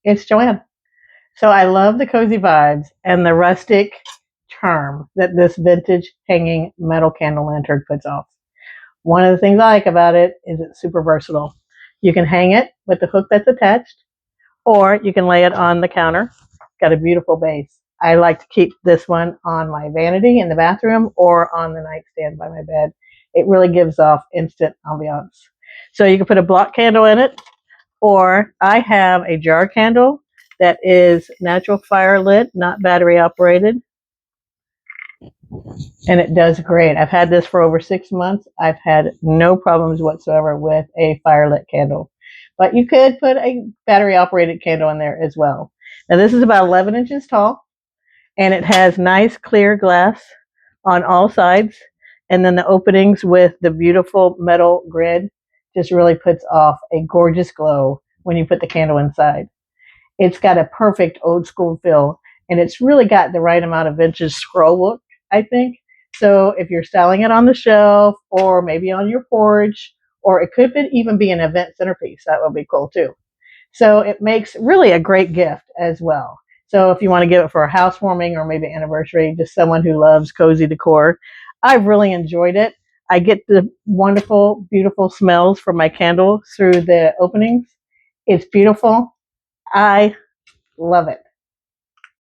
It's Joanne. So I love the cozy vibes and the rustic charm that this vintage hanging metal candle lantern puts off. One of the things I like about it is it's super versatile. You can hang it with the hook that's attached, or you can lay it on the counter. Got a beautiful base. I like to keep this one on my vanity in the bathroom or on the nightstand by my bed. It really gives off instant ambiance. So you can put a block candle in it, or I have a jar candle that is natural fire lit, not battery operated, and it does great. I've had this for over 6 months. I've had no problems whatsoever with a fire lit candle. But you could put a battery operated candle in there as well. Now this is about 11 inches tall, and it has nice clear glass on all sides, and then the openings with the beautiful metal grid just really puts off a gorgeous glow when you put the candle inside. It's got a perfect old school feel, and it's really got the right amount of vintage scroll look, I think. So if you're styling it on the shelf or maybe on your porch, or it could even be an event centerpiece, that would be cool too. So it makes really a great gift as well. So if you want to give it for a housewarming or maybe anniversary, just someone who loves cozy decor, I've really enjoyed it. I get the wonderful, beautiful smells from my candle through the openings. It's beautiful. I love it.